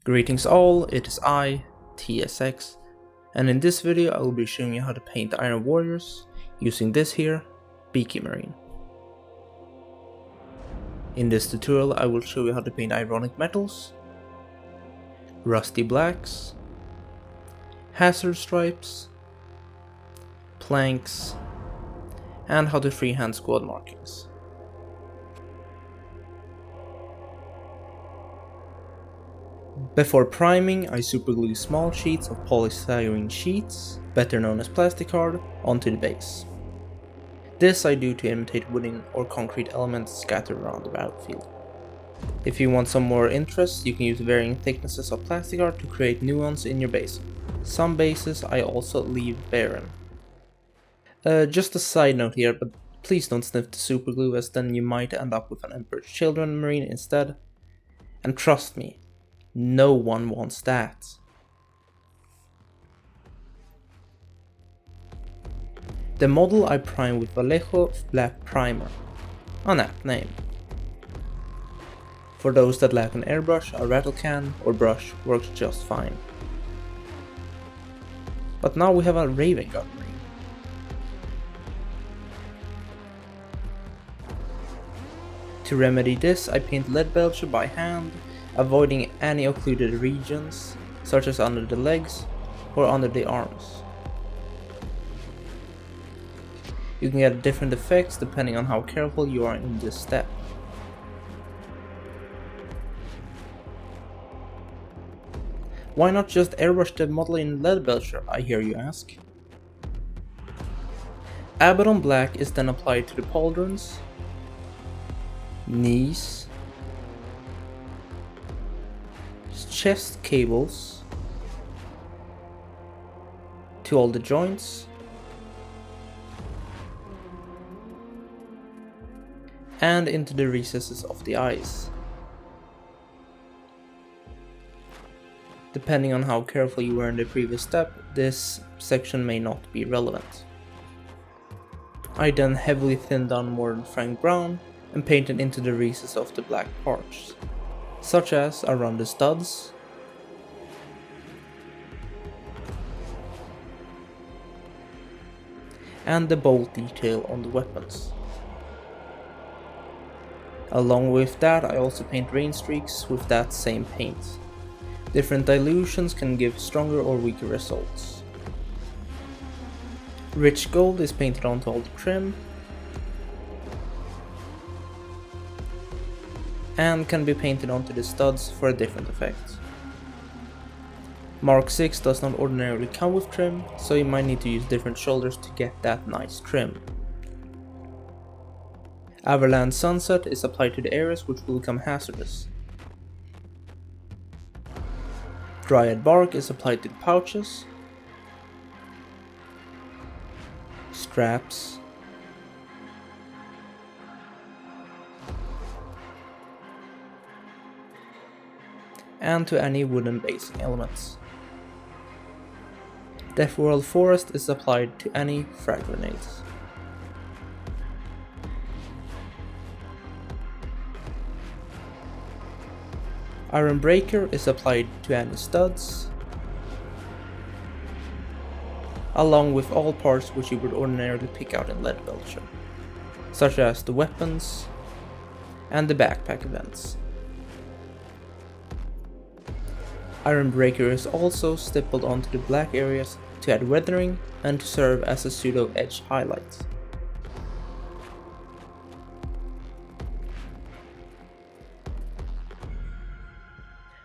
Greetings all, it is I, TSX, and in this video I will be showing you how to paint Iron Warriors using this here, Beaky Marine. In this tutorial I will show you how to paint Ironic Metals, Rusty Blacks, Hazard Stripes, Planks, and how to freehand squad markings. Before priming, I superglue small sheets of polystyrene sheets, better known as plastic card, onto the base. This I do to imitate wooden or concrete elements scattered around the battlefield. If you want some more interest, you can use varying thicknesses of plastic art to create nuance in your base. Some bases I also leave barren. Just a side note here, but please don't sniff the superglue, as then you might end up with an Emperor's Children Marine instead. And trust me, no one wants that. The model I prime with Vallejo Black Primer, an apt name. For those that lack an airbrush, a rattle can or brush works just fine. But now we have a Raven Guard Marine. To remedy this, I paint lead belcher by hand, avoiding any occluded regions, such as under the legs or under the arms. You can get different effects depending on how careful you are in this step. Why not just airbrush the model in lead belcher, I hear you ask? Abaddon Black is then applied to the pauldrons, knees, chest cables, to all the joints, and into the recesses of the eyes. Depending on how careful you were in the previous step, this section may not be relevant. I then heavily thinned down more than Frank Brown and painted into the recesses of the black parts, such as around the studs, and the bolt detail on the weapons. Along with that, I also paint rain streaks with that same paint. Different dilutions can give stronger or weaker results. Rich gold is painted onto all the trim, and can be painted onto the studs for a different effect. Mark 6 does not ordinarily come with trim, so you might need to use different shoulders to get that nice trim. Everland Sunset is applied to the areas which will become hazardous. Dryad Bark is applied to the pouches, straps, and to any wooden basing elements. Deathworld Forest is applied to any frag grenades. Iron Breaker is applied to any studs, along with all parts which you would ordinarily pick out in lead belcher, such as the weapons and the backpack events. Iron Breaker is also stippled onto the black areas to add weathering and to serve as a pseudo edge highlight.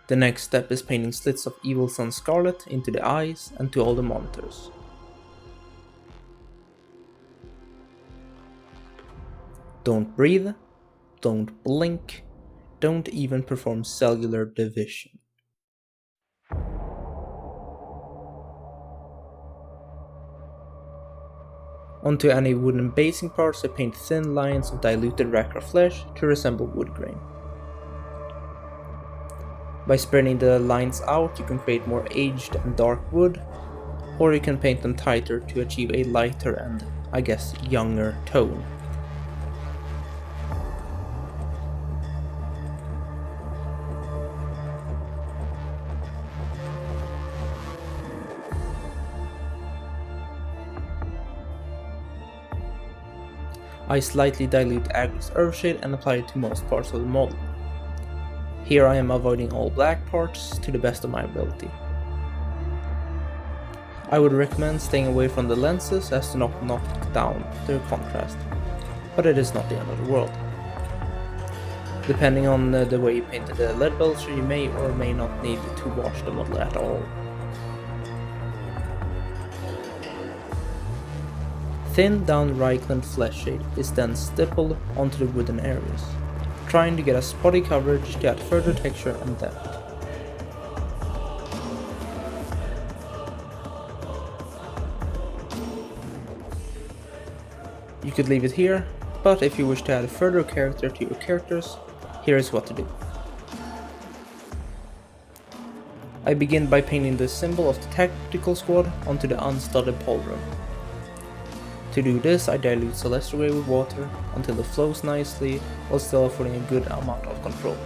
The next step is painting slits of Evil Sun Scarlet into the eyes and to all the monitors. Don't breathe, don't blink, don't even perform cellular division. Onto any wooden basing parts, I paint thin lines of diluted Rakra flesh to resemble wood grain. By spreading the lines out, you can create more aged and dark wood, or you can paint them tighter to achieve a lighter and, I guess, younger tone. I slightly dilute Agri's Earthshade and apply it to most parts of the model. Here I am avoiding all black parts to the best of my ability. I would recommend staying away from the lenses as to not knock down their contrast, but it is not the end of the world. Depending on the way you painted the lead belcher, you may or may not need to wash the model at all. Thin down Reichland flesh shade is then stippled onto the wooden areas, trying to get a spotty coverage to add further texture and depth. You could leave it here, but if you wish to add further character to your characters, here is what to do. I begin by painting the symbol of the tactical squad onto the unstudded pauldron. To do this, I dilute Celestial Grey with water until it flows nicely while still affording a good amount of control.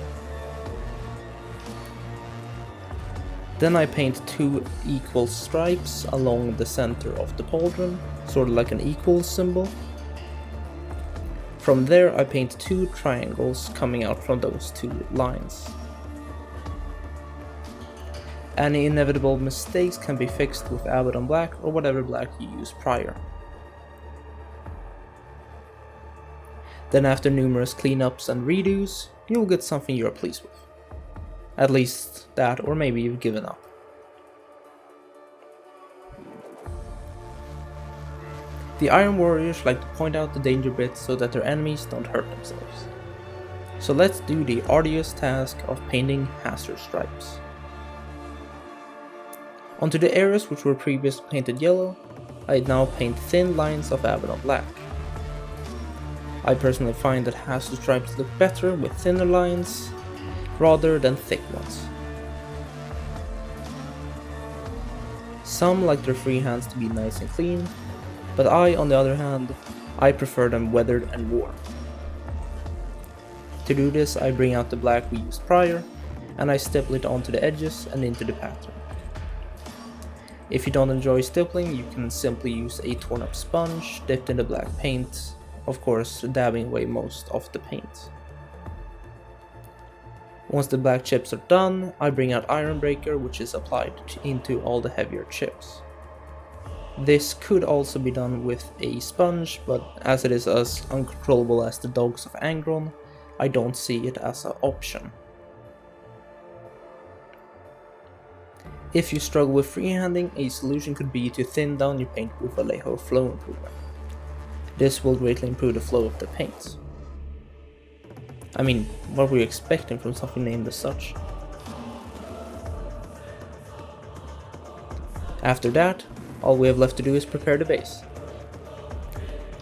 Then I paint 2 equal stripes along the center of the pauldron, sort of like an equal symbol. From there I paint 2 triangles coming out from those 2 lines. Any inevitable mistakes can be fixed with Abaddon Black or whatever black you used prior. Then after numerous cleanups and redos, you will get something you are pleased with. At least that, or maybe you've given up. The Iron Warriors like to point out the danger bits so that their enemies don't hurt themselves. So let's do the arduous task of painting hazard stripes. Onto the areas which were previously painted yellow, I now paint thin lines of Abaddon Black. I personally find that hazard stripes look better with thinner lines rather than thick ones. Some like their freehands to be nice and clean, but I, on the other hand, I prefer them weathered and worn. To do this, I bring out the black we used prior, and I stipple it onto the edges and into the pattern. If you don't enjoy stippling, you can simply use a torn up sponge dipped in the black paint, of course dabbing away most of the paint. Once the black chips are done, I bring out Iron Breaker, which is applied into all the heavier chips. This could also be done with a sponge, but as it is as uncontrollable as the dogs of Angron, I don't see it as an option. If you struggle with freehanding, a solution could be to thin down your paint with Vallejo Flow Improver. This will greatly improve the flow of the paint. I mean, what were you expecting from something named as such? After that, all we have left to do is prepare the base.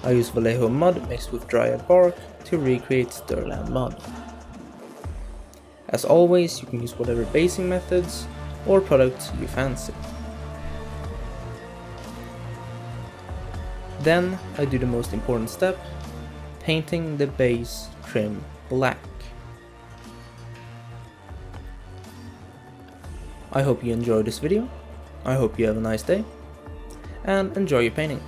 I use Vallejo mud mixed with Dryad bark to recreate Stirland mud. As always, you can use whatever basing methods or products you fancy. Then I do the most important step, painting the base trim black. I hope you enjoyed this video, I hope you have a nice day, and enjoy your painting.